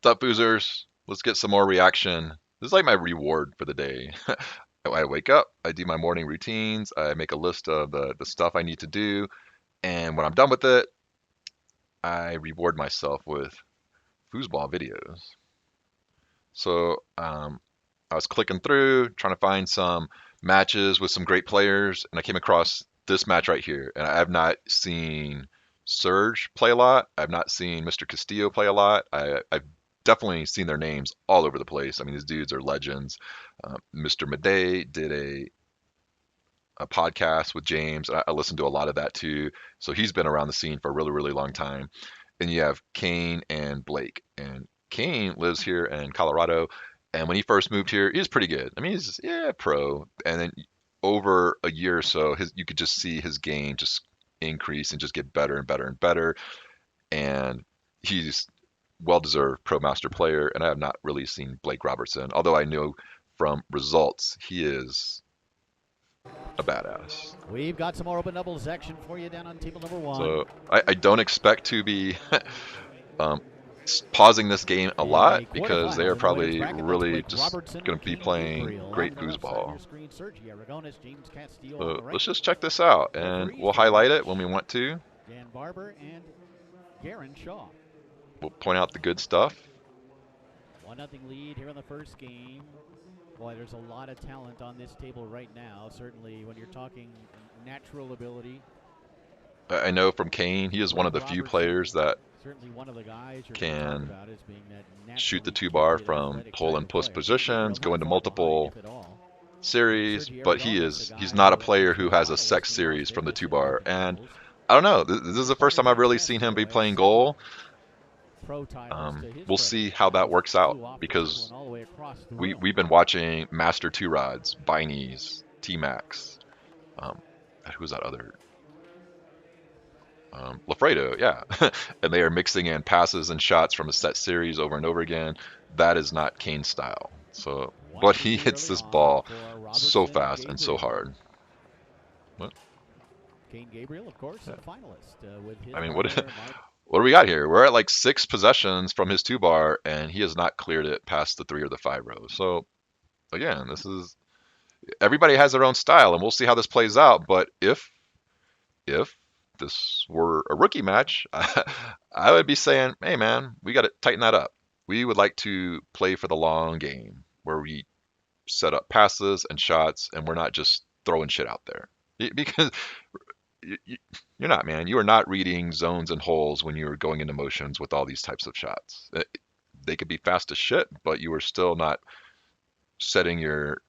What's up, boozers? Let's get some more reaction. This is like my reward for the day. I wake up, I do my morning routines, I make a list of the stuff I need to do, and when I'm done with it, I reward myself with foosball videos. So I was clicking through, trying to find some matches with some great players, and I came across this match right here. And I have not seen Surge play a lot. I've not seen Mr. Castillo play a lot. I've definitely seen their names all over the place. I mean, these dudes are legends. Mr. Madej did a podcast with James. I listened to a lot of that too. So he's been around the scene for a really, really long time. And you have Kane and Blake. And Kane lives here in Colorado. And when he first moved here, he was pretty good. I mean, he's pro. And then over a year or so, you could just see his game just increase and just get better and better and better. And he's well-deserved pro master player. And I have not really seen Blake Robertson, although I know from results he is a badass. We've got some more open doubles action for you down on table number one. So I don't expect to be um, pausing this game a lot because they are probably really just going to be playing great foosball. So let's just check this out, and we'll highlight it when we want to. Dan Barber and Garen Shaw. We'll point out the good stuff. 1-0 lead here in the first game. Boy, there's a lot of talent on this table right now. Certainly when you're talking natural ability. I know from Kane, he is one of the few players that can shoot the 2-bar from pull and push positions, go into multiple series, but he's not a player who has a sex series from the 2-bar. And I don't know, this is the first time I've really seen him be playing goal. We'll see how that works out because we've been watching Master 2-Rods, Biney's, T-Max. Who's that other? Lafredo, yeah. And they are mixing in passes and shots from a set series over and over again. That is not Kane's style. So, but he hits this ball so fast and so hard. What? Kane Gabriel, of course, a finalist. I mean, what do we got here? We're at like 6 possessions from his 2-bar, and he has not cleared it past the 3 or the 5 rows. So, again, this is everybody has their own style, and we'll see how this plays out. But if this were a rookie match, I would be saying, hey man, we got to tighten that up. We would like to play for the long game where we set up passes and shots and we're not just throwing shit out there. Because you're not, man. You are not reading zones and holes when you're going into motions with all these types of shots. They could be fast as shit, but you are still not setting your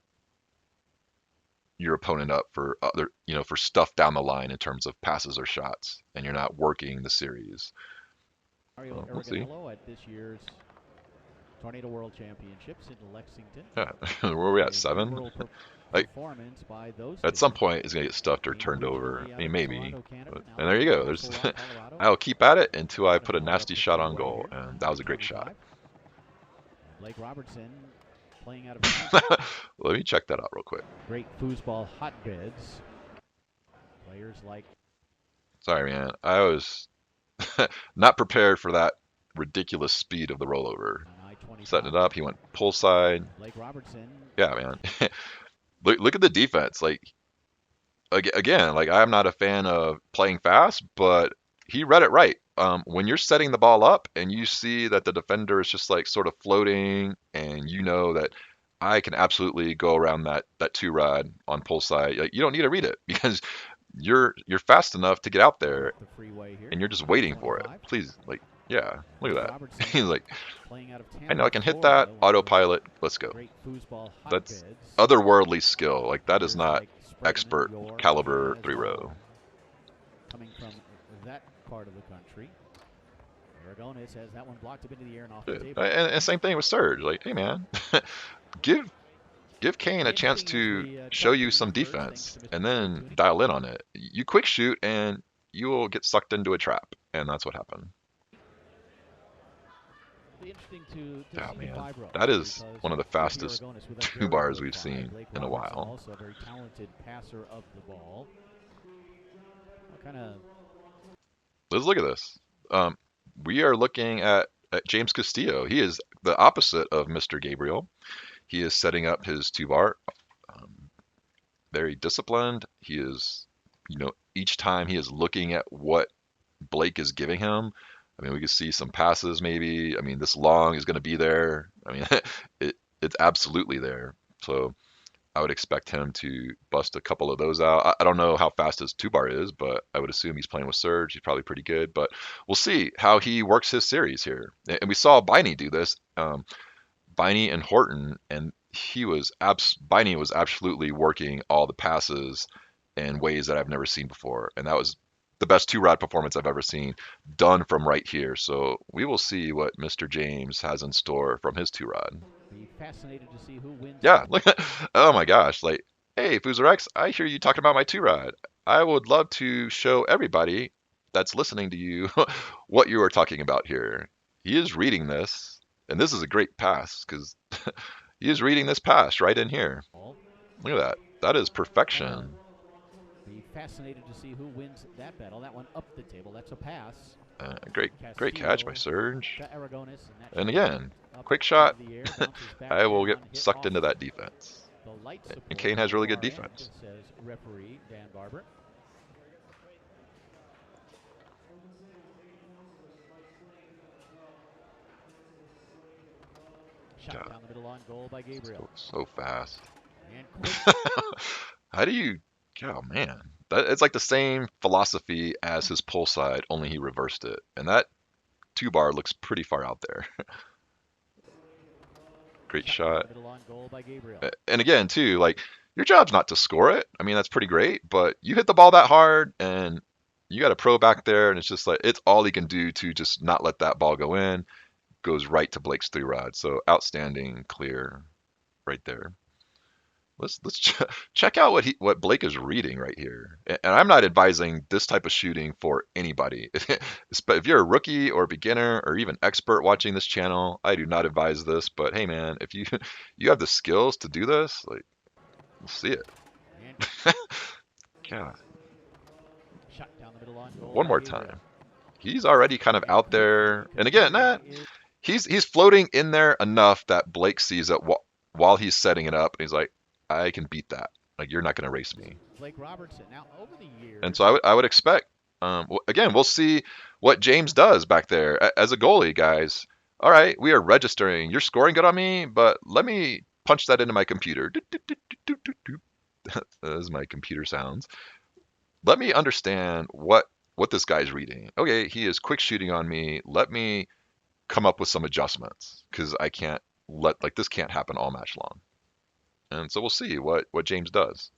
opponent up for other, for stuff down the line in terms of passes or shots, and you're not working the series. We'll see. At this year's Tornado World Championships in Lexington. Yeah. Where are we at? 7? Like, at some point, it's gonna get stuffed or turned over. I mean, maybe. But, and there you go. There's. I'll keep at it until I put a nasty shot on goal, and that was a great shot. Blake Robertson. Playing out of Let me check that out real quick. Great foosball hotbeds. Players like. Sorry, man. I was not prepared for that ridiculous speed of the rollover. Setting it up, he went pull side. Blake Robertson. Yeah, man. look at the defense. Like again, like I'm not a fan of playing fast, but he read it right. When you're setting the ball up and you see that the defender is just like sort of floating, and you know that I can absolutely go around that 2-rod on pull side. Like, you don't need to read it because you're fast enough to get out there, and you're just waiting for it. Please, like, yeah, look at that. He's like, I know I can hit that autopilot. Let's go. That's otherworldly skill. Like, that is not expert caliber 3-row. Coming from that part of the country. Aragones has that one blocked up into the air and off the table. And same thing with Surge. Like, hey man, give Kane a chance to show you some defense and then dial in on it. You quick shoot and you will get sucked into a trap, and that's what happened. Yeah, man, that is one of the fastest 2-bars we've seen in a while. Also a very talented passer of the ball. Let's look at this. We are looking at James Castillo. He is the opposite of Mr. Gabriel. He is setting up his two bar, um, very disciplined. He is, each time he is looking at what Blake is giving him. I mean, we could see some passes maybe. I mean, this long is going to be there. I mean, it's absolutely there. So I would expect him to bust a couple of those out. I don't know how fast his two bar is, but I would assume he's playing with Serge. He's probably pretty good, but we'll see how he works his series here. And we saw Biney do this, Biney and Horton, and Biney was absolutely working all the passes in ways that I've never seen before, and that was the best two rod performance I've ever seen done from right here. So we will see what Mr. James has in store from his two rod. Be fascinated to see who wins. Yeah, look, oh my gosh, like, hey, FooserX, I hear you talking about my two rod. I would love to show everybody that's listening to you what you are talking about here. He is reading this, and this is a great pass because he is reading this pass right in here. Look at that. That is perfection. Be fascinated to see who wins that battle. That one up the table. That's a pass. Great catch by Castillo Serge. to Aragonis, and that And shot again, up quick into shot. the air, bounces back I will get down, hit sucked off into that defense. the light And support Kane on has the really good far end, defense. says referee Dan Barber. Shot God, down the middle on goal by Gabriel. so fast. And quick. How do you? Oh man, it's like the same philosophy as his pull side, only he reversed it, and that two bar looks pretty far out there. Great shot. Middle on goal by Gabriel. And again, too, like your job's not to score it. I mean, that's pretty great, but you hit the ball that hard, and you got a pro back there, and it's just like it's all he can do to just not let that ball go in. Goes right to Blake's three rod. So outstanding, clear, right there. Let's check out what Blake is reading right here. And I'm not advising this type of shooting for anybody. If you're a rookie or beginner or even expert watching this channel, I do not advise this. But hey, man, if you you have the skills to do this, like, we'll see it. God, Shot down the middle on goal one by more Gabriel. time. He's already kind of out there, and again, he's floating in there enough that Blake sees it while he's setting it up, and he's like, I can beat that. Like, you're not going to race me. Blake Robertson. Now over the years. And so I would expect. Again, we'll see what James does back there as a goalie, guys. All right, we are registering. You're scoring good on me, but let me punch that into my computer. As my computer sounds. Let me understand what this guy's reading. Okay, he is quick shooting on me. Let me come up with some adjustments because I can't this can't happen all match long. And so we'll see what James does.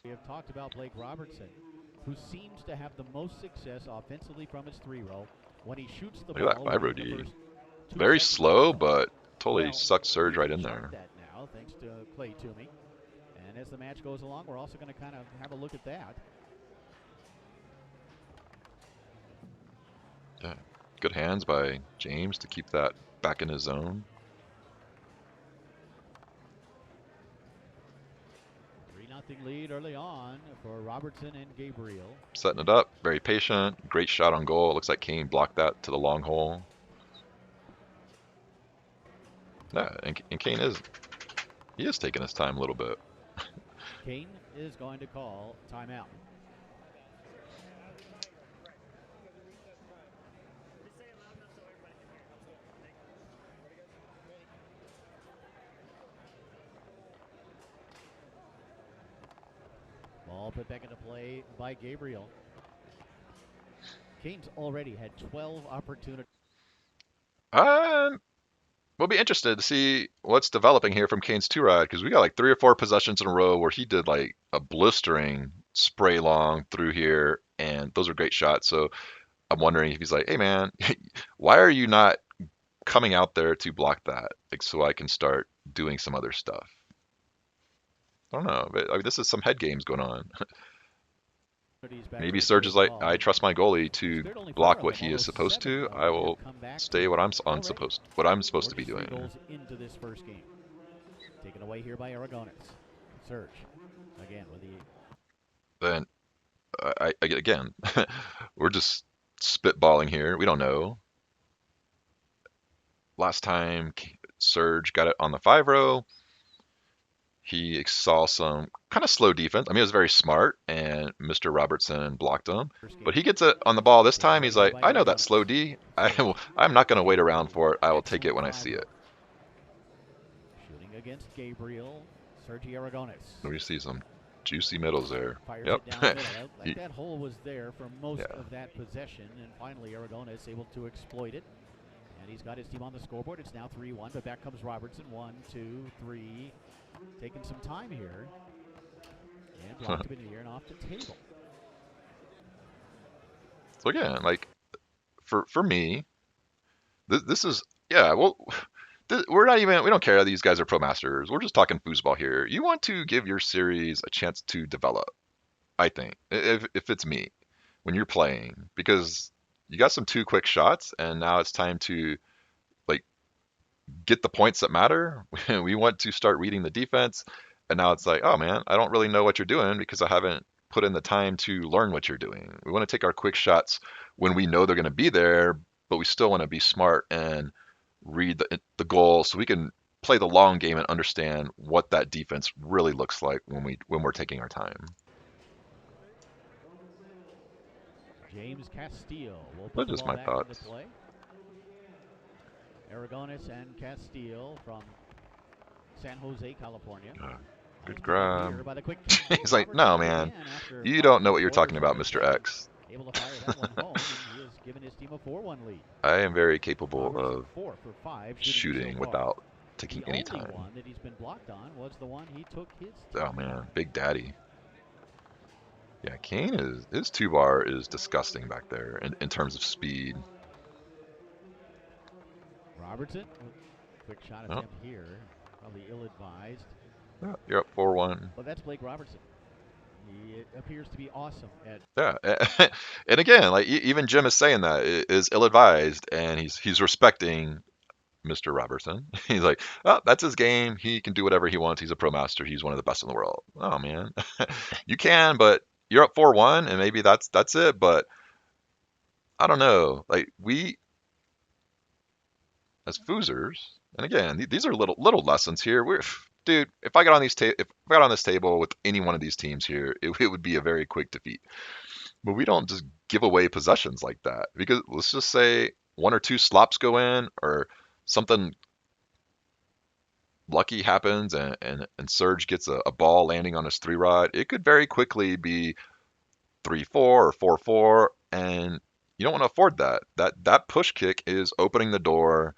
We have talked about Blake Robertson, who seems to have the most success offensively from his three row when he shoots the Look at ball. that 5 D. Very slow, but totally sucked Serge right in there. That now, thanks to Clay Toomey. And as the match goes along, we're also going to kind of have a look at that. Yeah. Good hands by James to keep that back in his zone. 3-0 lead early on for Robertson and Gabriel. Setting it up, very patient. Great shot on goal. It looks like Kane blocked that to the long hole. Yeah, and Kane is taking his time a little bit. Kane is going to call timeout. Ball put back into play by Gabriel. Kane's already had 12 opportunities. We'll be interested to see what's developing here from Kane's two rod because we got like 3 or 4 possessions in a row where he did like a blistering spray long through here, and those are great shots. So I'm wondering if he's like, hey man, why are you not coming out there to block that, like so I can start doing some other stuff. I don't know, but I mean, this is some head games going on. Maybe Serge is like, I trust my goalie to block what he is supposed to. I will stay what I'm supposed to be doing. Goals into this first game. Taken away here by Aragonis. Serge again with the. Then again, we're just spitballing here. We don't know. last time Serge got it on the 5-row, he saw some kind of slow defense. I mean, it was very smart, and Mr. Robertson blocked him. First But game. he gets it on the ball this Big time. He's play here like, by I know that Aragonis. slow D. Surge. I'm not going to wait around for it. I will take it when I see Excellent it. 5-row. Shooting against Gabriel. Sergi Aragonis. We see some juicy middles there. Fires Yep. it down the middle. Like He- that hole was there for most yeah. of that possession, and finally Aragonis able to exploit it. And he's got his team on the scoreboard. It's now 3-1, but back comes Robertson. 1, 2, 3. Taking some time here. And blocked him in the air and off the table. So again, like for me, this is yeah. Well, we're not even we don't care that these guys are pro masters. We're just talking foosball here. You want to give your series a chance to develop. I think if it's me when you're playing because you got some two quick shots and now it's time to like get the points that matter. We want to start reading the defense, and now it's like, oh man, I don't really know what you're doing because I haven't put in the time to learn what you're doing. We want to take our quick shots when we know they're going to be there, but we still want to be smart and read the goal so we can play the long game and understand what that defense really looks like when we're taking our time. James Castillo will put That's the just ball my back into thoughts. play. Aragonis and Castillo from San Jose, California. Good grab. Here by the quick He's like, no, man, you don't know what you're talking about, Mr. X. Able to fire that one home, and he has given his team a 4-1 lead. I am very capable Robertson of 4 for 5 shooting so without taking the any only time. one that he's been blocked on was the one he took his Oh team. man, Big Daddy. Yeah, Kane is his 2-bar is disgusting back there in terms of speed. Robertson, quick shot Oh, attempt here, probably ill-advised. yeah, you're up 4-1. But that's Blake Robertson. He appears to be awesome at. Yeah, and again, like even Jim is saying that it is ill-advised, and he's respecting Mr. Robertson. He's like, oh, that's his game. He can do whatever he wants. He's a pro master. He's one of the best in the world. Oh man, you can, but you're up 4-1, and maybe that's it. But I don't know. Like we as foosers, and again, these are little lessons here. Dude, if I got on if I got on this table with any one of these teams here, it would be a very quick defeat. But we don't just give away possessions like that because let's just say one or two slops go in or something lucky happens and Serge gets a ball landing on his 3-rod. It could very quickly be 3-4 or 4-4, and you don't want to afford that. That push kick is opening the door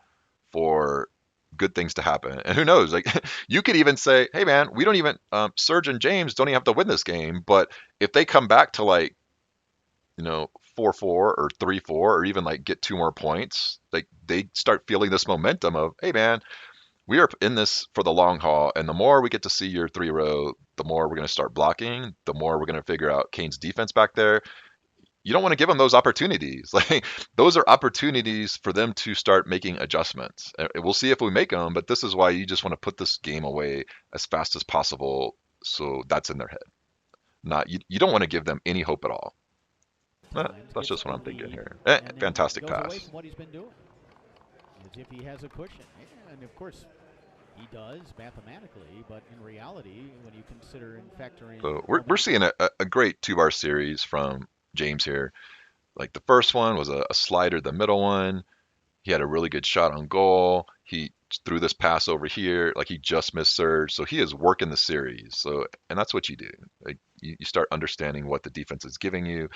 for good things to happen. And who knows? Like you could even say, hey man, we don't even Serge and James don't even have to win this game, but if they come back to like 4-4 or 3-4 or even like get two more points, like they start feeling this momentum of, hey man, we are in this for the long haul, and the more we get to see your 3-row, the more we're going to start blocking, the more we're going to figure out Kane's defense back there. You don't want to give them those opportunities. Like those are opportunities for them to start making adjustments. We'll see if we make them, but this is why you just want to put this game away as fast as possible, so that's in their head. Not you don't want to give them any hope at all. That's just what I'm thinking here. Fantastic goes pass. Away from what he's been doing, as if he has a cushion, and of course he does mathematically, but in reality, when you consider and factor in. So we're seeing a great 2-bar series from James here. Like the first one was a slider, the middle one, he had a really good shot on goal. He threw this pass over here, like he just missed Serge. So he is working the series. So, and that's what you do. Like you start understanding what the defense is giving you,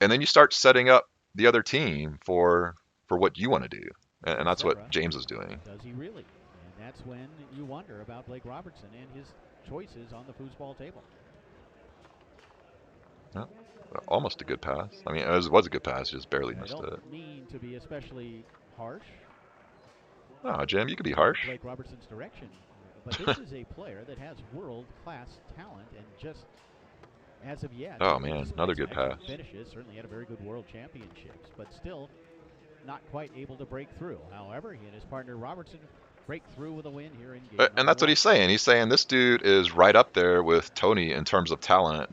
and then you start setting up the other team for what you want to do. And that's what James is doing. Does he really? And that's when you wonder about Blake Robertson and his choices on the foosball table. Yeah, almost a good pass. I mean, it was a good pass, just barely missed it. I don't mean to be especially harsh. No, Jim, you could be harsh. Blake Robertson's direction, but this is a player that has world-class talent, and just as of yet, oh man, another good pass. Finishes certainly had a very good world championships, but still not quite able to break through. However, he and his partner Robertson break through with a win here in game. And that's what he's saying. He's saying this dude is right up there with Tony in terms of talent,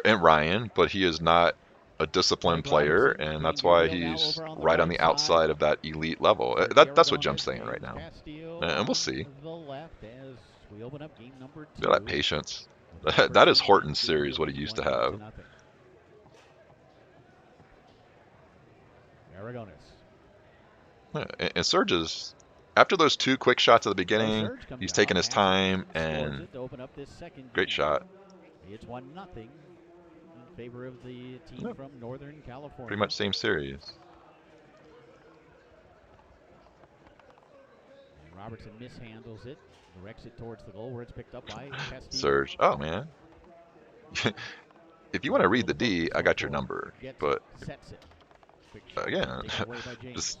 and Ryan, but he is not a disciplined Blake player, Robertson, and Kane that's why Gabriel now he's over on the right on right the side. outside of that elite level. Sergio That's what Jim's Aragones saying right hangs now, Castillo and we'll on see. the left as we open up game number Look at that 2 patience. with That is Robertson Horton's into series, what he used to 21 have. to nothing. Aragones. And Serge's, after those 2 quick shots at the So beginning, Serge comes he's out, taking his has it, time, and scores and it to open up this second great game. shot. It's 1-0 in favor of the team Yep, from Northern pretty California. much same series. And Robertson mishandles it, directs it towards the goal where it's picked up by Castillo. Serge, oh man. If you want to read the D, I got your number. Gets it, But sets it. Quick shot, again, taken away by James. just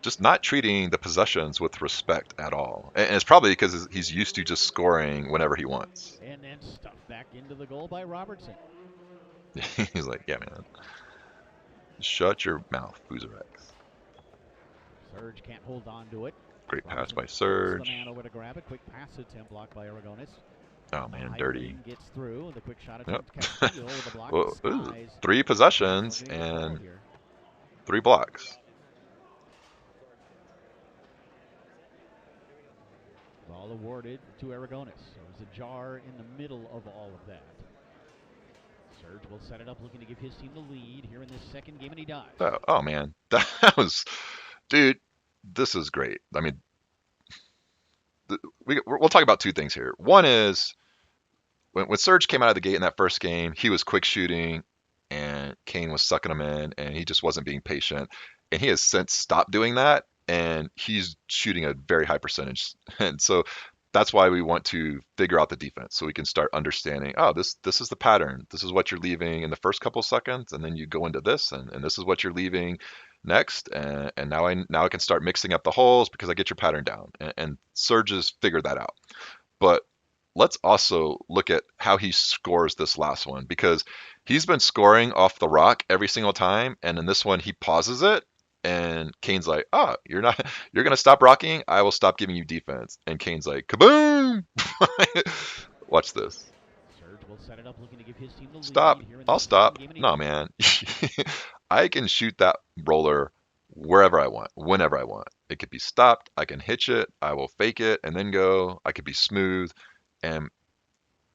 just not treating the possessions with respect at all. And it's probably because he's used to just scoring whenever he wants. And then stuffed back into the goal by Robertson. He's like, yeah, man. Shut your mouth, FooserX. Serge can't hold on to it. Great pass Robertson by forces the man Serge. over to grab it. Quick pass attempt blocked by Aragones. Oh man, dirty. Gets through. The quick shot Yep. attempt. Castillo with the block. Well, Skies. 3 possessions and Here. 3 blocks. Ball awarded to Aragones. There's a jar in the middle of all of that. Serge will set it up, looking to give his team the lead here in this second game, and he does. Oh man, that was, dude. This is great. I mean, we'll talk about 2 things here. One is when Serge came out of the gate in that first game, he was quick shooting, and Kane was sucking him in, and he just wasn't being patient. And he has since stopped doing that, and he's shooting a very high percentage. And so that's why we want to figure out the defense so we can start understanding, oh, this is the pattern. This is what you're leaving in the first couple seconds, and then you go into this, and this is what you're leaving next. And now I can start mixing up the holes because I get your pattern down. And Serge has figured that out. But let's also look at how he scores this last one because he's been scoring off the rock every single time, and in this one he pauses it, and Kane's like, "Ah, you're gonna stop rocking. I will stop giving you defense." And Kane's like, "Kaboom!" Watch this. Serge will set it up, looking to give his team the Stop. lead here in I'll this second stop. game, and he No, does. man. I can shoot that roller wherever I want, whenever I want. It could be stopped. I can hitch it. I will fake it and then go. I could be smooth. And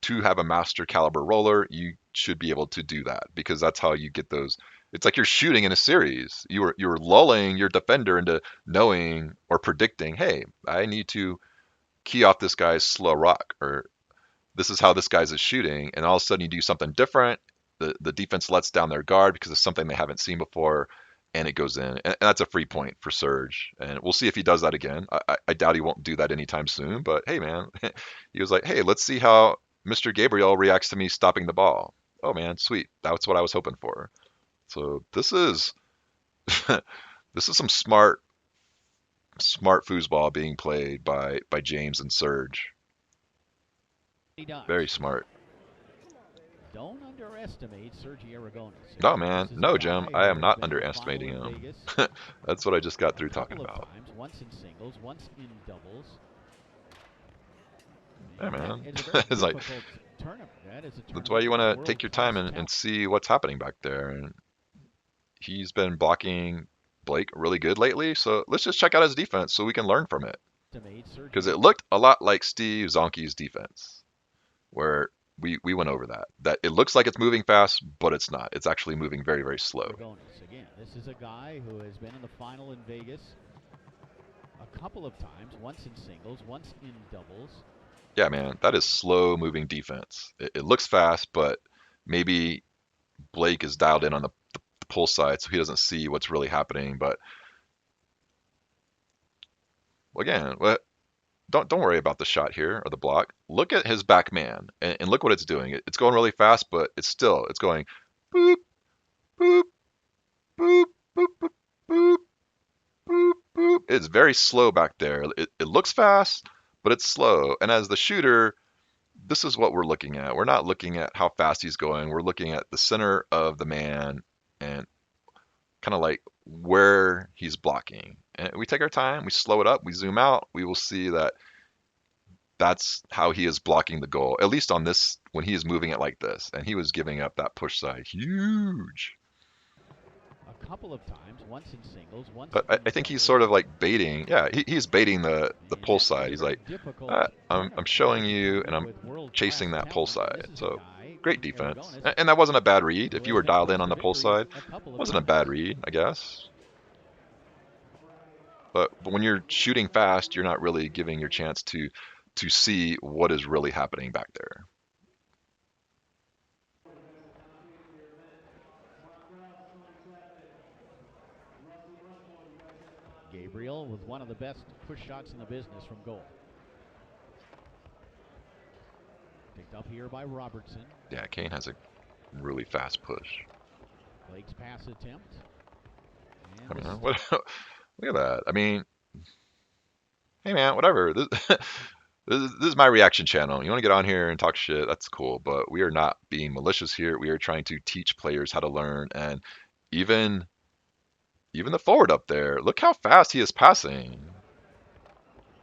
to have a master caliber roller, you should be able to do that because that's how you get those. It's like you're shooting in a series. You're lulling your defender into knowing or predicting, hey, I need to key off this guy's slow rock, or this is how this guy's is shooting, and all of a sudden you do something different. The defense lets down their guard because it's something they haven't seen before, and it goes in. And that's a free point for Serge. And we'll see if he does that again. I doubt he won't do that anytime soon. But hey, man, he was like, hey, let's see how Mr. Gabriel reacts to me stopping the ball. Oh man, sweet. That's what I was hoping for. So this is this is some smart foosball being played by James and Serge. He does. Very smart. Don't underestimate Sergio Aragones. No, man. No, Jim. I am not underestimating him. That's what I just got through talking about. Times, once in singles, once in doubles. Yeah, man. It's like that's why you want to take your time and see what's happening back there. And he's been blocking Blake really good lately. So let's just check out his defense so we can learn from it. Because it looked a lot like Steve Zonke's defense, where we went over that. That it looks like it's moving fast, but it's not. It's actually moving very, very slow. Again, this is a guy who has been in the final in Vegas a couple of times, once in singles, once in doubles. Yeah, man, that is slow moving defense. It looks fast, but maybe Blake is dialed in on the pull side, so he doesn't see what's really happening. But again, don't worry about the shot here or the block. Look at his back man and look what it's doing. It's going really fast, but it's going boop, boop, boop, boop, boop, boop, boop, boop. It's very slow back there. It looks fast, but it's slow. And as the shooter, this is what we're looking at. We're not looking at how fast he's going. We're looking at the center of the man and kind of like where he's blocking. And we take our time, we slow it up, we zoom out, we will see that that's how he is blocking the goal, at least on this, when he is moving it like this. And he was giving up that push side huge. couple of times, once in singles, once But I in think he's doubles. sort of like baiting. Yeah, he's baiting the And pull that makes side. it a He's very like, difficult I'm tournament. showing You're you, and competing I'm with world-class chasing that pull talent, and side. this is a So guy, great defense, Aragonis, and that wasn't a bad read. who If you has were had dialed in close on to the pull victory side, a couple of wasn't a times. bad read, I guess. But when you're shooting fast, you're not really giving your chance to see what is really happening back there. Gabriel with one of the best push shots in the business from goal. Picked up here by Robertson. Yeah, Kane has a really fast push. Blake's pass attempt. I And mean, this is what, look at that. I mean, hey man, whatever. This is my reaction channel. You want to get on here and talk shit, that's cool. But we are not being malicious here. We are trying to teach players how to learn. And even even the forward up there, look how fast he is passing.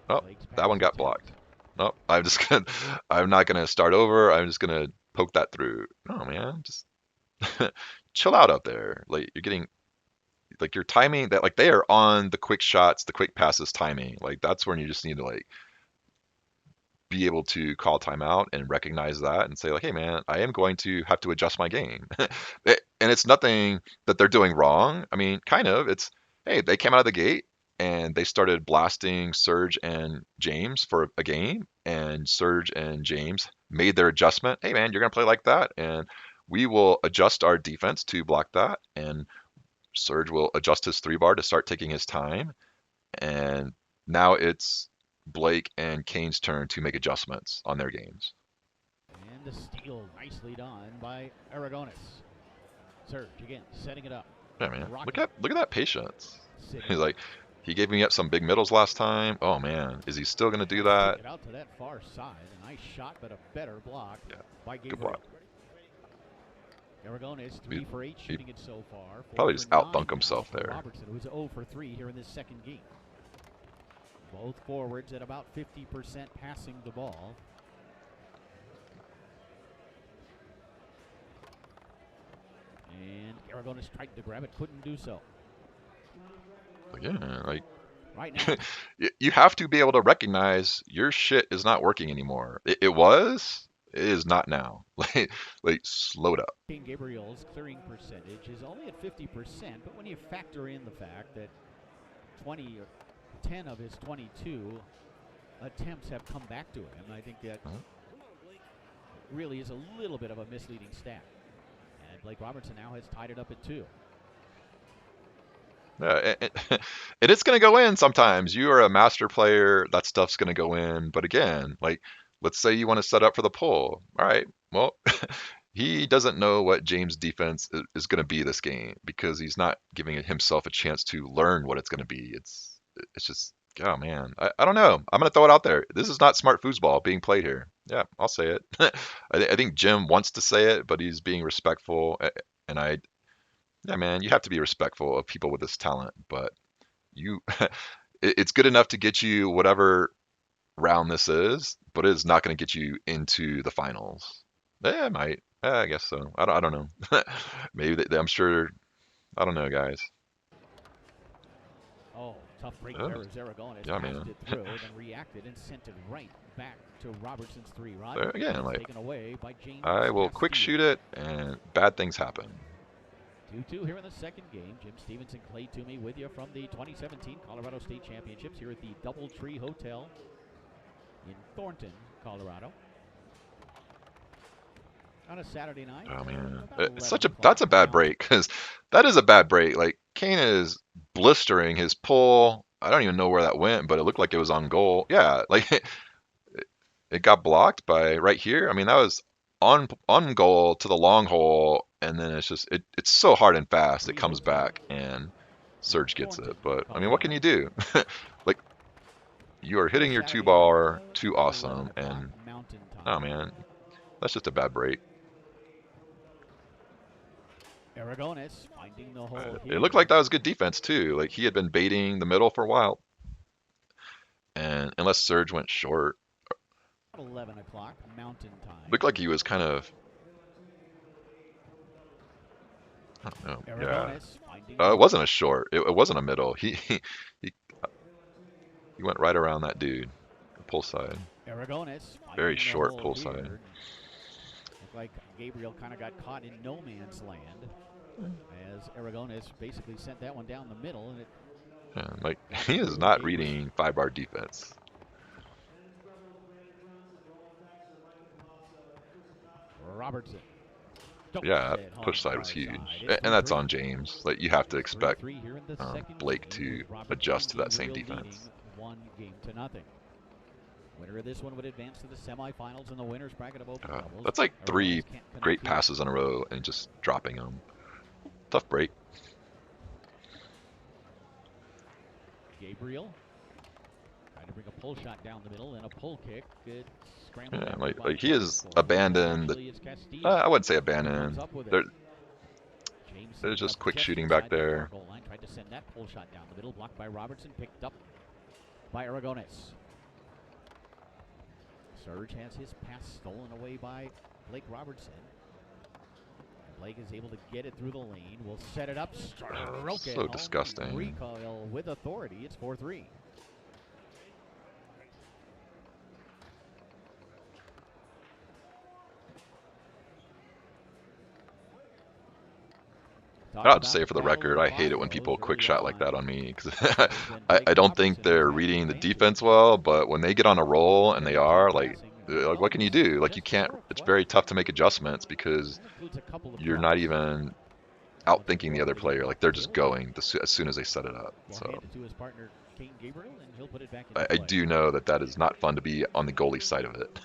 Oh, Blake's that pass one got attempt. blocked. No, I'm just gonna. I'm not gonna start over. I'm just gonna poke that through. No, man, just chill out up there. Like you're getting like your timing that like they are on the quick shots, the quick passes timing. Like that's when you just need to like be able to call timeout and recognize that and say like, hey man, I am going to have to adjust my game. And it's nothing that they're doing wrong. I mean, kind of. It's hey, they came out of the gate and they started blasting Serge and James for a game, and Serge and James made their adjustment. Hey man, you're gonna play like that, and we will adjust our defense to block that. And Serge will adjust his 3 bar to start taking his time, and now it's Blake and Kane's turn to make adjustments on their games. And the steal nicely done by Aragonis. Serge again, setting it up. Yeah, man. Rocking it. Look at that patience. Sitting He's up. like, he gave me up some big middles last time. Oh man, is he still gonna do Trying to that? kick it out to that far side. A nice shot, but a better block Yeah, by good Gabriel. block. Aragonis He, 3 for 8 he shooting it so far. 4 probably for just 9 outthunk now himself for there. Robertson, who's 0 for 3 here in this second game. Both forwards at about 50% passing the ball. And Aragonis tried to grab it, couldn't do so. Yeah, like Right now, you have to be able to recognize your shit is not working anymore. It was, it is not now. Like slow it up. King Gabriel's clearing percentage is only at 50%, but when you factor in the fact that 20 or 10 of his 22 attempts have come back to him, I think that really is a little bit of a misleading stat. And Blake Robertson now has tied it up at 2. And it's going to go in sometimes. You are a master player. That stuff's going to go in. But again, like, let's say you want to set up for the pull. All right. Well, he doesn't know what James' defense is going to be this game because he's not giving himself a chance to learn what it's going to be. It's just, oh man, I don't know. I'm going to throw it out there. This is not smart foosball being played here. Yeah, I'll say it. I think Jim wants to say it, but he's being respectful. And yeah, man, you have to be respectful of people with this talent, but you, it's good enough to get you whatever round this is, but it is not going to get you into the finals. Yeah, it might. I guess so. I don't know. Maybe I'm sure. I don't know, guys. Oh, tough break Oh, there as Aragonis yeah, passed man. it through, then reacted and sent it right back to Robertson's 3 rod. There again, It's like taken away by James I will quick Castile. shoot it, and bad things happen. 2-2 here in the second game. Jim Stevenson, Clay Toomey with you from the 2017 Colorado State Championships here at the Doubletree Hotel in Thornton, Colorado. On a Saturday night, Oh man, about it's 11 such a o'clock. that's a bad break because that is a bad break. Like Kane is blistering his pull. I don't even know where that went, but it looked like it was on goal. Yeah, like it got blocked by right here. I mean, that was on goal to the long hole, and then it's just it's so hard and fast. It comes Hotel back and in Surge gets Thornton, it. But I mean, what can Colorado. you do? Like you are On a hitting your two Saturday night, bar too about 11 awesome, o'clock and Mountain oh Time. man, that's just a bad break. Aragonis finding the hole It here. looked like that was good defense too. Like he had been baiting the middle for a while, and unless Surge went short, 11 o'clock Mountain Time. looked like he was kind of I don't know. Yeah. Aragones finding It room. wasn't a short. It wasn't a middle. He he went right around that dude. Pull side. Aragones Very finding the short hole pull side. here. Looked like Gabriel kind of got caught in no man's land as Aragones basically sent that one down the middle, and it Yeah, like got he is through not Gabriel. reading 5-bar defense. Robertson. Don't Yeah, sit home push side far was side. huge, It's and that's 3-3. on James. Like you have to It's expect 3-3 here in the second Blake game with to Robertson adjust and to that same Gabriel leading defense. 1-0. Winner of this one would advance to the semifinals in the winners bracket of open doubles. That's like Aragones 3 can't connect great here. passes in a row and just dropping them. Tough break. Gabriel trying to bring a pull shot down the middle and a pull kick. Good scramble Yeah, after by like he has Barber. abandoned. Actually, it's Castillo I wouldn't say who comes abandoned. up with it. There, James there's setting just up quick just shooting back inside the far there. goal line. Tried to send that pull shot down the middle. Blocked by Robertson. Picked up by Aragones. Serge has his pass stolen away by Blake Robertson. And Blake is able to get it through the lane. Will set it up. Stroke it So home. disgusting. Recoil with authority. It's 4-3. I have to say for the record, I hate it when people quick shot like that on me because I don't think they're reading the defense well, but when they get on a roll and they are like what can you do? Like you can't. It's very tough to make adjustments because you're not even outthinking the other player. Like they're just going as soon as they set it up. Will So hand it to his partner, Gabriel, and he'll put it back into I play. do know that that is not fun to be on the goalie side of it.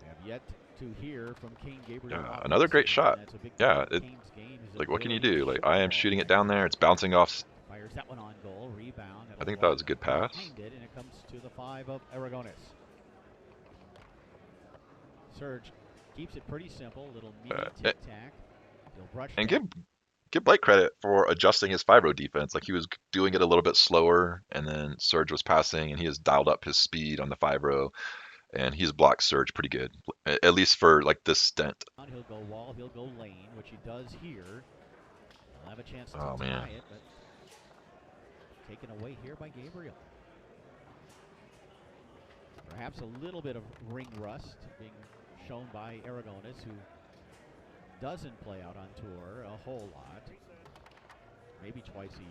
Have yet to hear from Gabriel. Another great shot. That's a big Yeah, Kane's game, like what can you do? Like I am shooting it down there. It's bouncing off. Fires that one on goal. Rebound. I think that was a good pass. Behind it, and it comes to the 5 of Aragones. Serge keeps it pretty simple. Little mini tic-tac. He'll brush And that. give Blake credit for adjusting his 5-row defense. Like he was doing it a little bit slower, and then Serge was passing, and he has dialed up his speed on the 5-row, and he's blocked Serge pretty good, at least for like this stint. He'll go wall, he'll go lane, which he does here. He'll have a chance to Man. tie it, but taken away here by Gabriel. Perhaps a little bit of ring rust being shown by Aragones, who doesn't play out on tour a whole lot, maybe twice a year.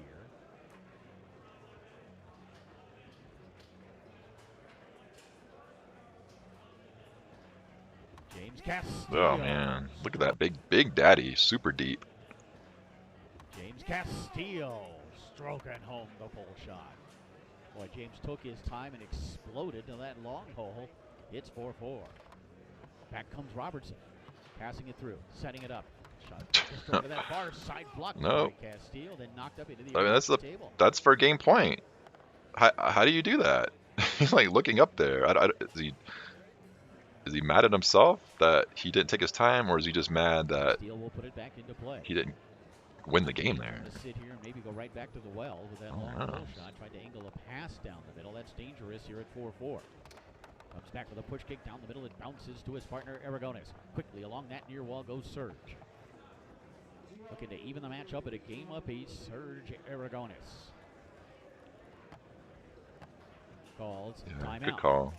James Castillo. Oh man, look at that big daddy, super deep. James Castillo stroking home the pull shot. Boy, James took his time and exploded to that long hole. It's 4-4. Back comes Robertson, passing it through, setting it up. Shot just over that far side block by Castillo, then knocked up into the table. That's for game point. How do you do that? He's like looking up there. Is he mad at himself that he didn't take his time, or is he just mad that will put it back into play. he didn't win the game there? To sit here and maybe go right back to the well with that long pull shot. Tried to angle a pass down the middle. That's dangerous here at 4-4. Comes back with a push kick down the middle. It bounces to his partner, Aragones. Quickly along that near wall goes Serge. Looking to even the match up at a game apiece. Serge Aragones calls timeout. Good call.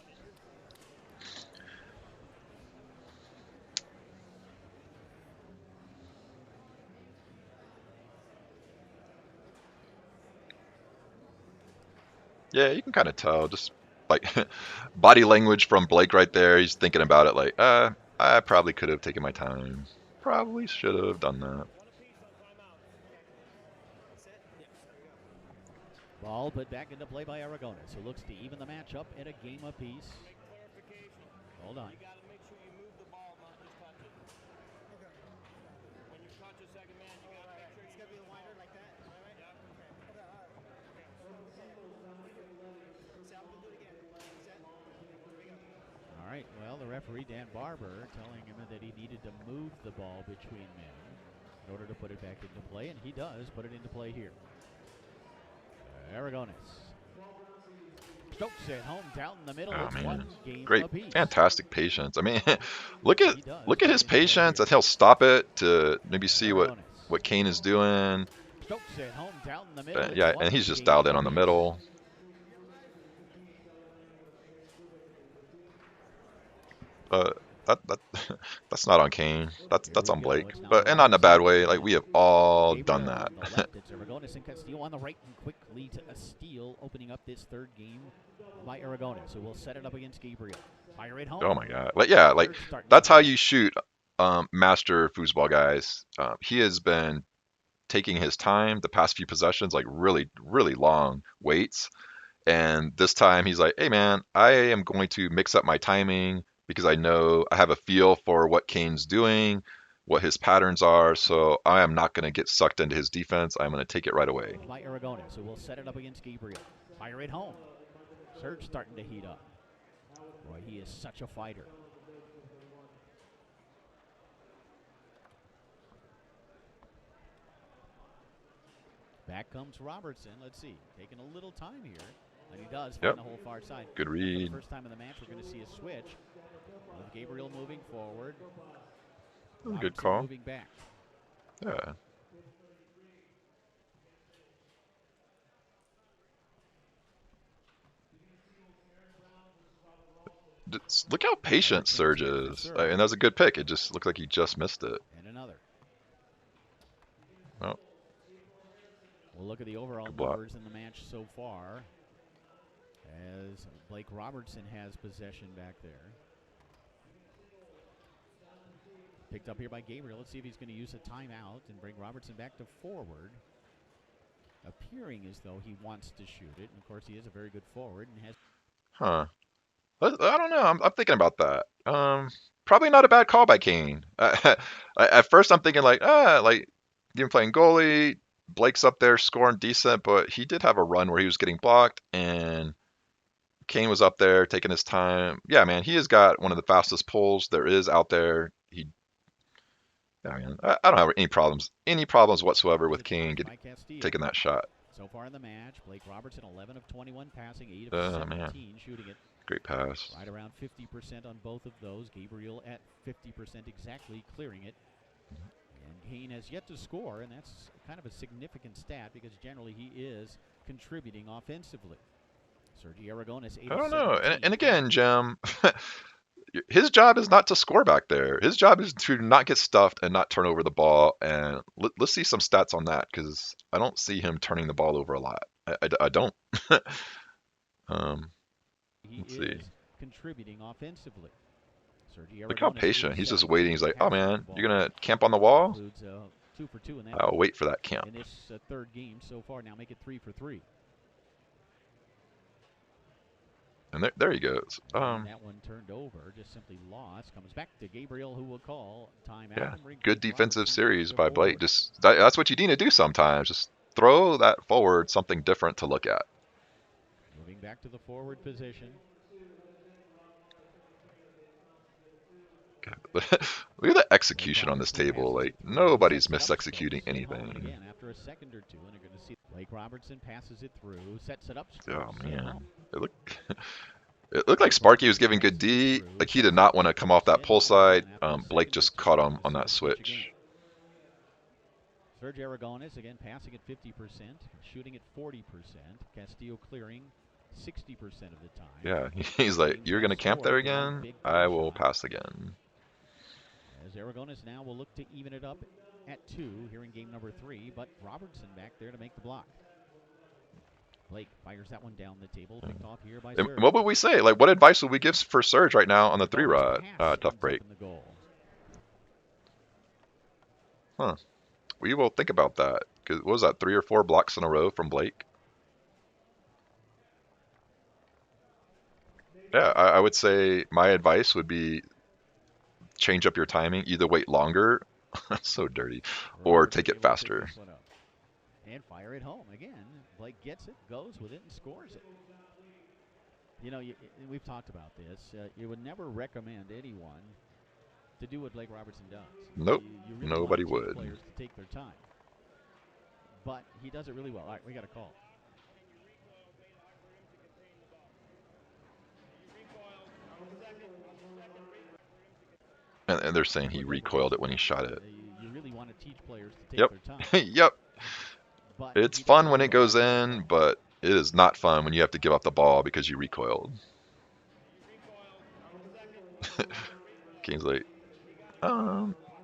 Yeah, you can kind of tell, just like body language from Blake right there. He's thinking about it like, I probably could have taken my time. Probably should have done that. Ball put back into play by Aragones, who looks to even the match up at a game apiece. Hold on. All right, well, the referee, Dan Barber, telling him that he needed to move the ball between men in order to put it back into play, and he does put it into play here. Aragones Stokes at home down the middle. Oh It's one man, game great, apiece. fantastic patience. I mean, look And at he does look at find his his play patience, here. and he'll stop it to maybe see Aragones. what Kane is doing. Stokes at home down the middle. It's Yeah, one and he's just game dialed in on the apiece. middle. Uh, that that's not on Kane. Here That's we on go. Blake, It's now but and not in a Robertson bad on way. the Like wing. we have all done Gabriel that. on the left. It's Aragones and Castillo on the right, and quickly to a steal, opening up this third game by Aragones, who will set it up against Gabriel. Fire it home. Oh my God! Like yeah, like Surge starting to that's how heat up. you shoot master foosball guys. He has been taking his time the past few possessions, like really long waits. And this time he's like, hey man, I am going to mix up my timing because I know I have a feel for what Kane's doing, what his patterns are. So I am not going to get sucked into his defense. I'm going to take it right away. By Aragones, who will set it up against Gabriel. Fire it home. Surge starting to heat up. Boy, he is such a fighter. Back comes Robertson. Let's see. Taking a little time here. And he does find Yep. the whole far side. Good For read. the first time in the match, we're going to see a switch. With Gabriel moving forward. Good Robertson call. moving back. Yeah. Look how patient Robertson Surge cleared for is. serve. And that's a good pick. It just looked like he just missed it. And another. Oh, We'll look at the overall good block. numbers in the match so far. As Blake Robertson has possession back there. Picked up here by Gabriel. Let's see if he's going to use a timeout and bring Robertson back to forward. Appearing as though he wants to shoot it. And of course, he is a very good forward and has. Huh. I don't know. I'm thinking about that. Probably not a bad call by Kane. At first, I'm thinking like even playing goalie, Blake's up there scoring decent, but he did have a run where he was getting blocked, and Kane was up there taking his time. Yeah, man, he has got one of the fastest pulls there is out there. I mean, I don't have any problems whatsoever with Kane taking that shot. So far in the match, Blake Robertson 11 of 21 passing, 8 of 17 Man, shooting it. great pass. Right around 50% on both of those. Gabriel at 50% exactly, clearing it. And Kane has yet to score, and that's kind of a significant stat because generally he is contributing offensively. Sergio Aragones, 8 I of don't know. 17. And again, Jim, his job is not to score back there. His job is to not get stuffed and not turn over the ball. And let's see some stats on that because I don't see him turning the ball over a lot. I don't. Let's see. Contributing offensively. Sergio Look how Aragones, 8 patient. of He's just 17 waiting. He's like, oh passing the man, ball. you're gonna camp on the wall? Includes 2 for 2 in that. I'll wait for that camp. In this third game so far, now make it 3 for 3. And there he goes. That one turned over, just simply lost. Comes back to Gabriel, who will call timeout. Yeah, And bring good Blake defensive Robertson series to by Blake. forward. That's what you need to do sometimes. Just throw that forward, something different to look at. Moving back to the forward position. Look at the execution on this table. Like nobody's mis-executing anything. Again, after a second or two, and you're going to see Blake Robertson passes it through, sets it up. Oh man, it looked like Sparky was giving good D. Like he did not want to come off that pull side. Blake just caught him on that switch. Serge Aragones again passing at 50%, shooting at 40%. Castillo clearing 60% of the time. Yeah, he's like, you're gonna camp there again? I will pass again. As Aragones now will look to even it up at 2 here in game number 3, but Robertson back there to make the block. Blake fires that one down the table, picked off here by Serge. What would we say? Like, what advice would we give for Serge right now on the 3-rod? Tough break. Huh. We will think about that. Cause what was that, 3 or 4 blocks in a row from Blake? Yeah, I would say my advice would be change up your timing. Either wait longer, so dirty, or take it faster. And fire it home again. Blake gets it, goes with it, and scores it. You know, we've talked about this. You would never recommend anyone to do what Blake Robertson does. Nope, you really nobody want would. Players to take their time, but he does it really well. All right, we got a call. And they're saying he Look at the recoiled it when he discipline. shot it. You really want to teach players to take Yep. their time, Yep. but It's he doesn't fun when leave it a lot goes to the in, ball. but it is not fun when you have to give up the ball because you recoiled. Game's like,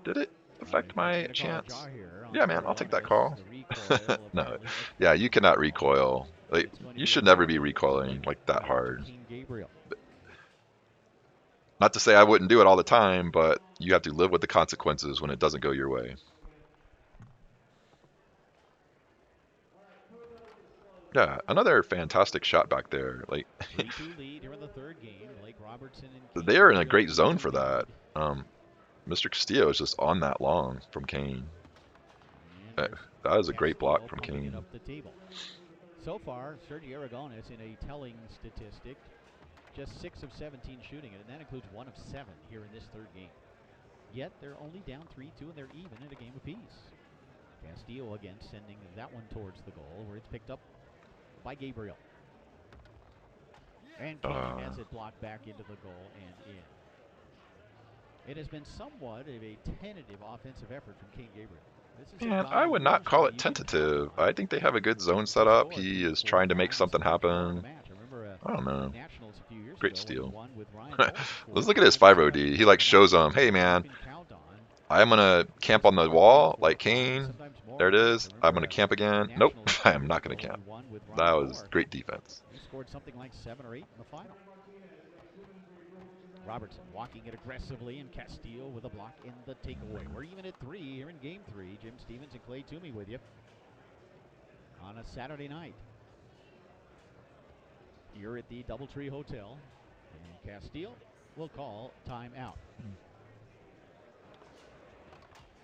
did it He's affect going to my get a call chance? jaw here on Yeah, man, I'll take that Aragonis. call. The recoil No, apparently yeah, affecting you the cannot call. recoil. Like, It's going to you be a should never be penalty. It's recoiling going like that to hard. Kane Gabriel. Not to say I wouldn't do it all the time, but you have to live with the consequences when it doesn't go your way. Yeah, another fantastic shot back there. Like 3-2 lead here in the third game. Blake Robertson and they Kane are in a Gabriel great with a zone 2 for lead. that. Mr. Castillo is just on that long from Kane. And That, here's that is a great block Castillo from pumping it Kane. up the table. So far, Sergio Aragonis in a telling statistic, just 6 of 17 shooting it, and that includes 1 of 7 here in this third game. Yet they're only down 3-2 and they're even at a game apiece. Castillo again sending that one towards the goal where it's picked up by Gabriel. And Kane has it blocked back into the goal and in. It has been somewhat of a tentative offensive effort from Kane Gabriel. This is a And I guy would not call usually it you can count tentative. on I think they have a good zone to set up. score He 3, is 4, trying to make 5, and something sometimes more in a happen. match. I remember I don't know. Nationals a few years Great ago when he steal. won with Ryan Bolton. 4, Let's look at his 5, and 5-0D. sometimes He more like in a match. shows them, This is hey a guy you man, can count on I'm gonna camp to on the score 3, wall 4, like 5, and Kane. sometimes more There in it a match. is. I I'm remember gonna camp again. Nope, Nationals a few I'm years not ago gonna when he camp. won with That Ryan was Moore. great defense. He scored something like 7 or 8 in the final. Robertson walking it aggressively, and Castillo with a block in the takeaway. We're even at 3 here in Game 3. Jim Stevens and Clay Toomey with you on a Saturday night here at the Doubletree Hotel. And Castillo will call timeout.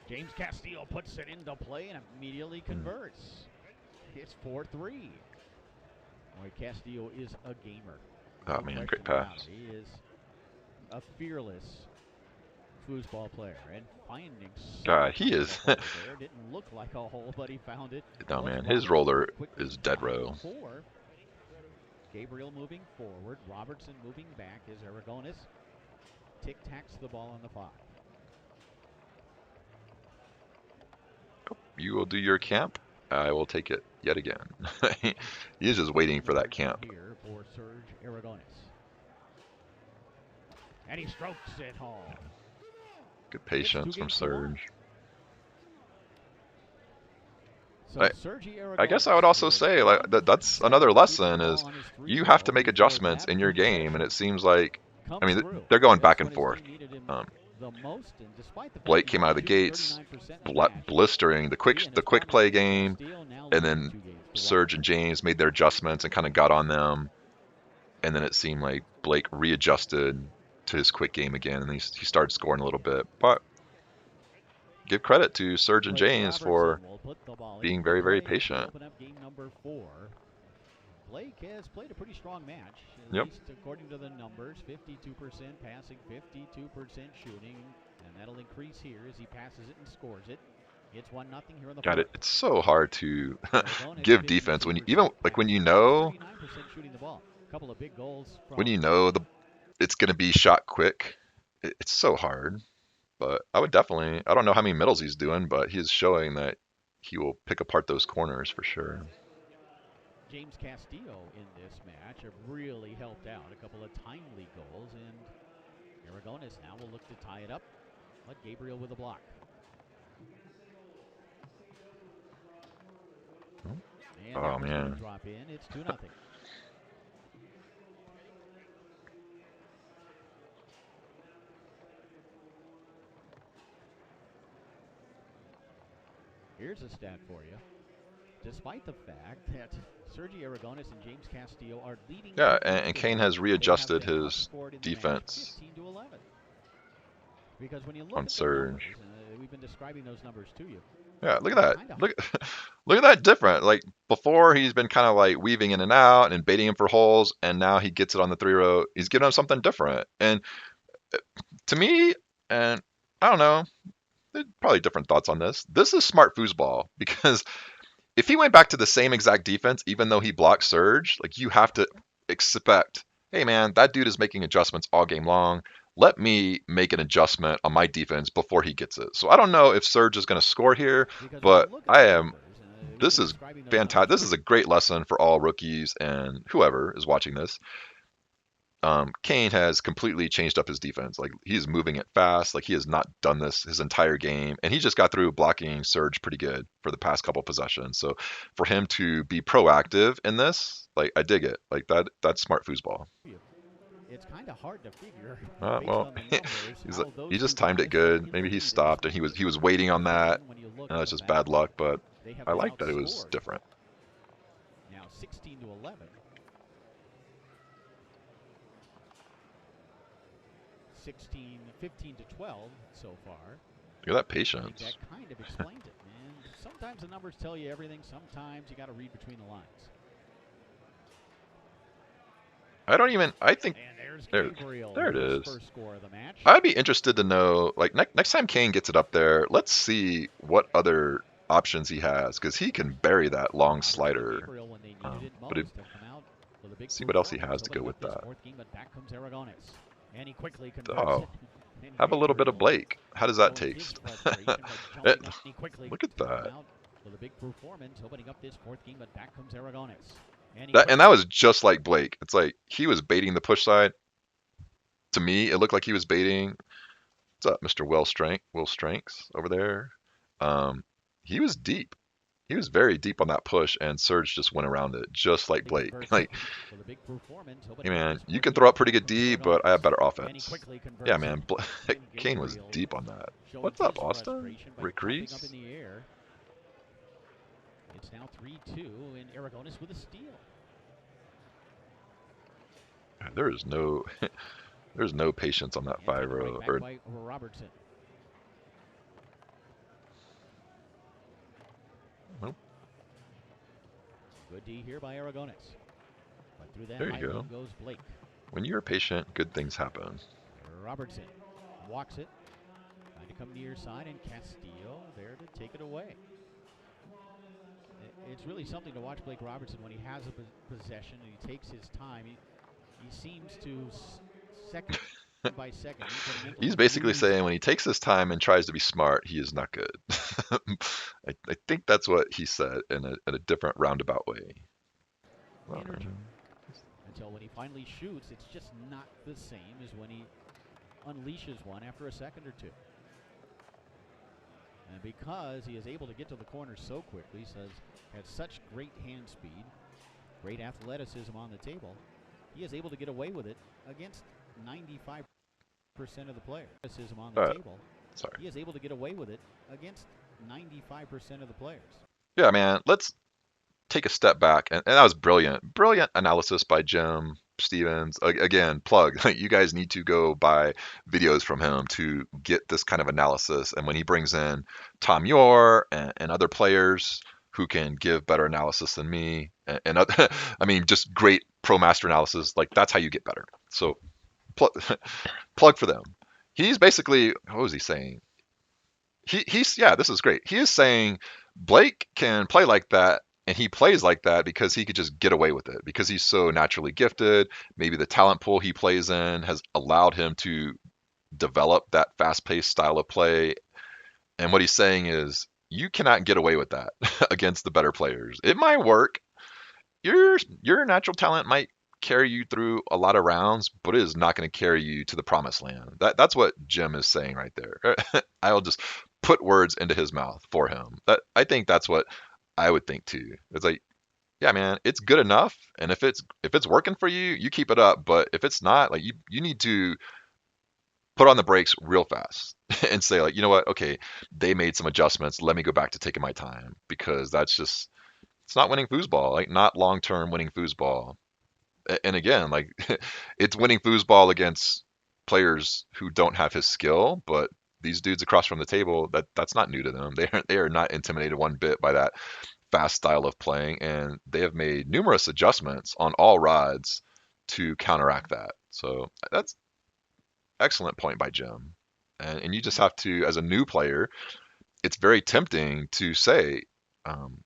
James Castillo puts it into play and immediately converts. It's 4-3. Boy, Castillo is a gamer. Oh No man, question great about pass. it. He is a fearless foosball player and finding God, some he kind of is. a hole there. Didn't look like a hole, but he found it. No Was man, his Robertson roller quickly is dead 5 row. of 4. Gabriel moving forward. Robertson moving back as Aragonis tic-tacs the ball on the 5. You will do your camp. I will take it yet again. He is just waiting for that camp. Here for Serge Aragonis. And he strokes it home. Good patience from Serge. So I guess I would also say like that's another lesson is you have to make adjustments in your game, and it seems like I mean they're going back and forth. The most, and despite the fact Blake he's came out only of the shooting gates 39% in the match, blistering the quick play game, Castillo now and leading then 2 games to 1. Serge and James made their adjustments and kind of got on them, and then it seemed like Blake readjusted to his quick game again, and he started scoring a little bit. But give credit to Serge and Blake James for Robertson will put the ball being into very, very play to patient. open up game number 4. Blake has played a pretty strong match, at Yep. least according to the numbers. 52% passing, 52% shooting, and that'll increase here as he passes it and scores it. It's 1-0 here in the Got fourth. it. It's so hard to Aragonis, give defense when you 52% even like when you passing, know 39% shooting the ball. A couple of big goals when from you know it's going to be shot quick. It's so hard. But I would definitely. I don't know how many middles he's doing, but he's showing that he will pick apart those corners for sure. James Castillo in this match have really helped out. A couple of timely goals, and Aragonis now will look to tie it up, but Gabriel with a block. And Oh that one's going to man. drop in. It's 2-0. Here's a stat for you. Despite the fact that Sergio Aragonis and James Castillo are leading, Yeah, and Kane has readjusted his defense 15-11. Because when you look on at the numbers, Surge. we've been describing those numbers to you. Yeah, look at They're that. kind of Look, look at that different. Like before, he's been kind of like weaving in and out and baiting him for holes, and now he gets it on the 3-row. He's giving him something different. And to me, and I don't know, there's probably different thoughts on this. This is smart foosball because if he went back to the same exact defense, even though he blocked Surge, like you have to expect hey man, that dude is making adjustments all game long. Let me make an adjustment on my defense before he gets it. So I don't know if Serge is going to score here, Because when you but look at I the am. numbers, we've This been is describing those fantastic. numbers This for is you. a great lesson for all rookies and whoever is watching this. Kane has completely changed up his defense. Like he's moving it fast. Like he has not done this his entire game, and he just got through blocking Surge pretty good for the past couple possessions. So for him to be proactive in this, like I dig it. Like that's smart foosball. It's kind of hard to figure based Well, on the numbers how he those two just timed it guys fit good. Maybe into he this stopped and game. he was It's waiting on that. refreshing when you look at It's the just fact bad luck, but they have I been like that it was outscored. different. Now 16 to 11. 16, 15 to 12 so far. Look at that I think that patience. kind of explains it, man. Sometimes the numbers tell you everything. Sometimes you got to read between the lines. I don't even. I think And there's there, Gabriel there with it his is. first score of the match. I'd be interested to know, like next time Kane gets it up there, let's see what other options he has, because he can bury that long Robertson and slider. Gabriel, when they needed it But most, have come out with a big see what else he performance, has to go opening up with this that. fourth game. But back comes Aragones, and he quickly converts it. Oh, And have a little bit of Gabriel Blake. How does that showing his taste? frustration by It- jumping up. He quickly Look at to come that. out with a big performance, opening up this fourth game. But back comes Aragones, and he That quickly. was just like Blake. It's like he was baiting the push side. To me, it looked like he was baiting. What's up, Mr. Will Strengths over there? Um, he was deep. He was very deep on that push, and Serge just went around it, just like He Blake. converts it Like, with a big performance, hey opening up man, this you fourth can game. throw But up pretty back good comes D, but I have Aragones, better and he offense. quickly Yeah, converts it. man, And Kane was Gabriel deep on that. showing What's his up, Austin? frustration by Rick jumping up in Reese? the air. It's now 3-2, and Aragones with a steal. There is no, there's no patience on that And taken right 5-0. back Or by Robertson. well, Good D here by Aragones. But through that there you go. island goes Blake. When you're patient, good things happen. Robertson walks it. Trying to come near side, and Castillo there to take it away. It's really something to watch Blake Robertson when he has a possession and he takes his time. He seems to, second by second, He's incrementally basically lose. saying when he takes his time and tries to be smart, he is not good. I think that's what he said in a different roundabout way. Well, Energy. Until when he finally shoots, it's just not the same as when he unleashes one after a second or two. And because he is able to get to the corner so quickly, has such great hand speed, great athleticism on the table, he is able to get away with it against 95% of the players. Athleticism on the table, sorry. he is able to get away with it against 95% of the players. Yeah, man. Let's take a step back, and that was brilliant, brilliant analysis by Jim Stevens. Again, plug. You guys need to go buy videos from him to get this kind of analysis. And when he brings in Tom Yor and other players who can give better analysis than me, and other, I mean, just great pro master analysis, like that's how you get better. So plug for them. He's basically, what was he saying? He's yeah, this is great. He is saying Blake can play like that, and he plays like that because he could just get away with it because he's so naturally gifted. Maybe the talent pool he plays in has allowed him to develop that fast-paced style of play. And what he's saying is you cannot get away with that against the better players. It might work. Your natural talent might carry you through a lot of rounds, but it is not going to carry you to the promised land. That's what Jim is saying right there. I'll just put words into his mouth for him. I think that's what I would think too. It's like, yeah, man, it's good enough, and if it's working for you, you keep it up. But if it's not, like you need to put on the brakes real fast and say like, you know what? Okay, they made some adjustments. Let me go back to taking my time because that's just it's not winning foosball, like not long term winning foosball. And again, like it's winning foosball against players who don't have his skill, but these dudes across from the table, that's not new to them. They are not intimidated one bit by that fast style of playing, and they have made numerous adjustments on all rods to counteract that. So that's excellent point by Jim. And you just have to, as a new player, it's very tempting to say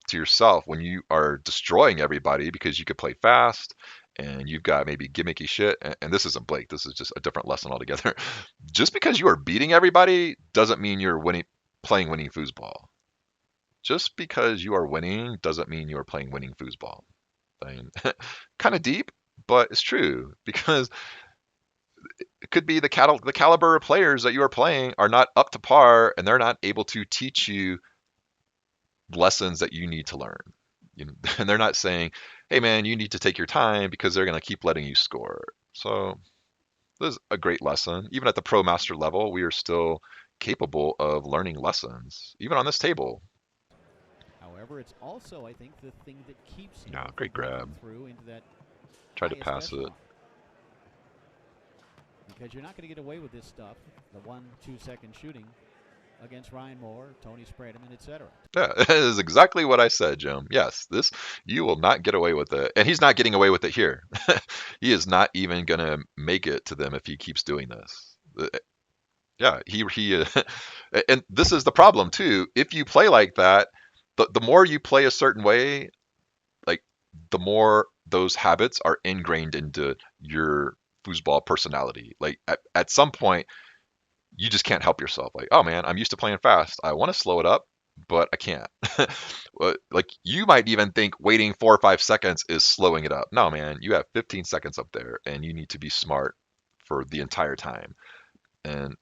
to yourself when you are destroying everybody because you could play fast and you've got maybe gimmicky shit, and this isn't Blake, this is just a different lesson altogether. Just because you are beating everybody doesn't mean you're playing winning foosball. Just because you are winning doesn't mean you are playing winning foosball. I mean, kind of deep, but it's true because it could be the caliber of players that you are playing are not up to par, and they're not able to teach you lessons that you need to learn. You know, and they're not saying, "Hey, man, you need to take your time," because they're going to keep letting you score. So this is a great lesson. Even at the pro master level, we are still capable of learning lessons, even on this table. However, it's also, I think, the thing that keeps him Yeah, from great breaking grab. through into that Tried to highest pass it. echelon. Because you're not going to get away with this stuff, the 1-2 second shooting against Ryan Moore, Tony Spreadman, etc. Yeah, that is exactly what I said, Jim. Yes, this you will not get away with it, and he's not getting away with it here. He is not even gonna make it to them if he keeps doing this. Yeah, and this is the problem too. If you play like that, the more you play a certain way, like the more those habits are ingrained into your foosball personality. Like at some point, you just can't help yourself. Like, oh man, I'm used to playing fast. I want to slow it up, but I can't. Like you might even think waiting 4 or 5 seconds is slowing it up. No, man, you have 15 seconds up there, and you need to be smart for the entire time. And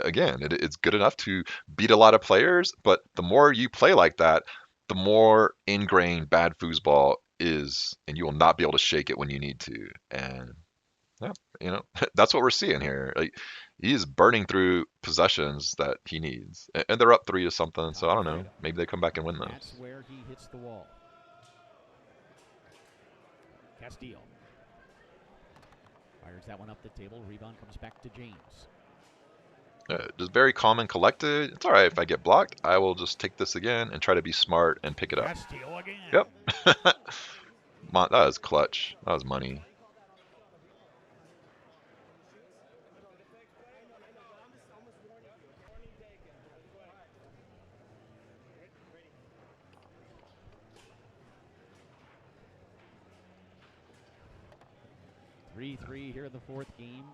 again, it's good enough to beat a lot of players, but the more you play like that, the more ingrained bad foosball is, and you will not be able to shake it when you need to. And yeah, that's what we're seeing here. Like he's burning through possessions that he needs, and they're up 3 to something. So I don't know. Maybe they come back and win That's this. where he hits the wall. Castillo fires that one up the table. Rebound comes back to James. Just very calm and collected. It's all right if I get blocked. I will just take this again and try to be smart and pick it up. Castillo again. Yep. That was clutch. That was money. Three here in the fourth game.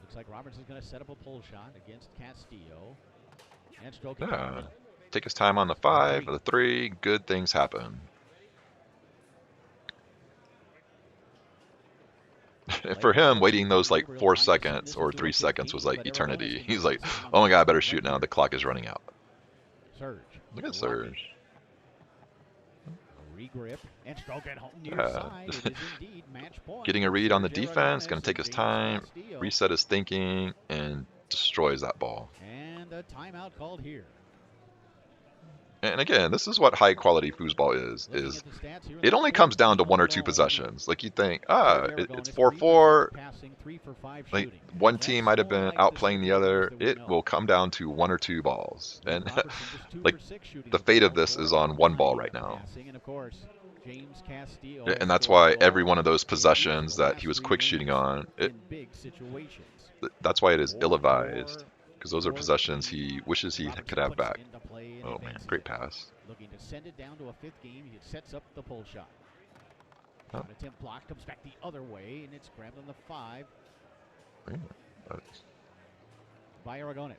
Looks like Robertson's going to set up a pull shot against Castillo. And stroking Yeah. it. Take his time on the 5 or the 3. Good things happen. For him, waiting those like 4 seconds or 3 seconds was like eternity. He's like, oh my god, I better shoot now. The clock is running out. Serge. Look at Serge. Regrip and stroke it home near side. It is indeed match point. Getting a read on the defense, going to take his time, reset his thinking, and destroys that ball. And a timeout called here. And again, this is what high quality foosball is it only comes down to 1 or 2 possessions. Like you think, it's 4-4, like one team might have been outplaying the other. It will come down to 1 or 2 balls. And like the fate of this is on 1 ball right now. And that's why every one of those possessions that he was quick shooting on, that's why it is ill-advised. Because those are possessions he wishes he could have back. Oh man, great pass. Looking to send it down to a 5th game. He sets up the pull shot. Oh. An attempt block comes back the other way, and it's grabbed on the 5 by Aragones.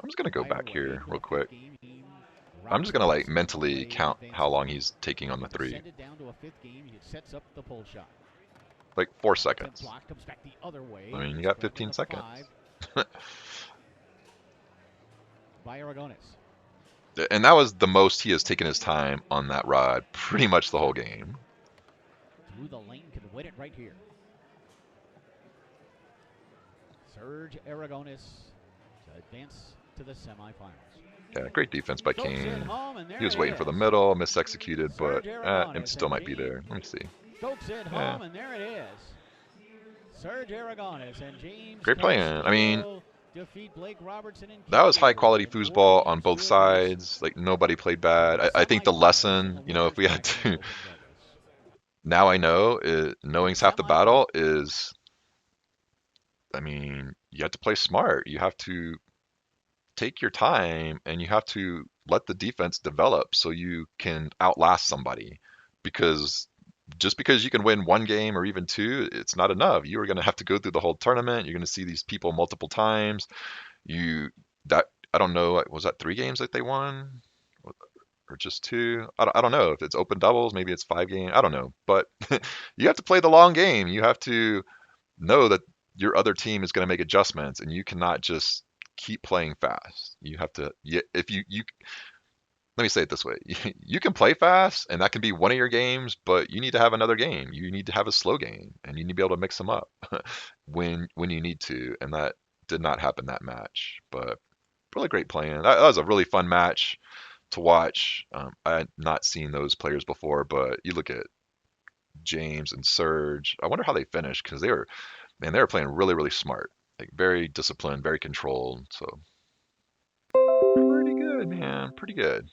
I'm just gonna go back here real quick. I'm just gonna like mentally count how long he's taking on the 3. Send it down to a 5th game. He sets up the pull shot. Like 4 seconds. Block comes back the other way. I mean, you got 15 seconds. By Aragones. And that was the most he has taken his time on that rod pretty much the whole game. Through the lane, can win it right here. Serge Aragones to advance to the semifinals. Yeah, great defense by Kane. He was waiting for the middle, misexecuted, but it still might be there. Let me see. Stokes it home, and there it is. Serge Aragones and James. Great playing. I mean, defeat Blake Robertson and that was high quality foosball on both sides. Like nobody played bad. I think the lesson, if we had to, now I know, knowing's half the battle is, I mean, you have to play smart. You have to take your time, and you have to let the defense develop so you can outlast somebody. Because just because you can win one game or even two, it's not enough. You are going to have to go through the whole tournament. You're going to see these people multiple times. You that I don't know, was that 3 games that they won? Or just two? I don't know if it's open doubles, maybe it's 5 games. I don't know. But you have to play the long game. You have to know that your other team is going to make adjustments, and you cannot just keep playing fast. You have to, if you let me say it this way. You can play fast, and that can be one of your games, but you need to have another game. You need to have a slow game, and you need to be able to mix them up when you need to. And that did not happen that match. But really great playing. That was a really fun match to watch. I had not seen those players before, but you look at James and Serge. I wonder how they finished because they were playing really, really smart, like very disciplined, very controlled. So pretty good, man. Pretty good.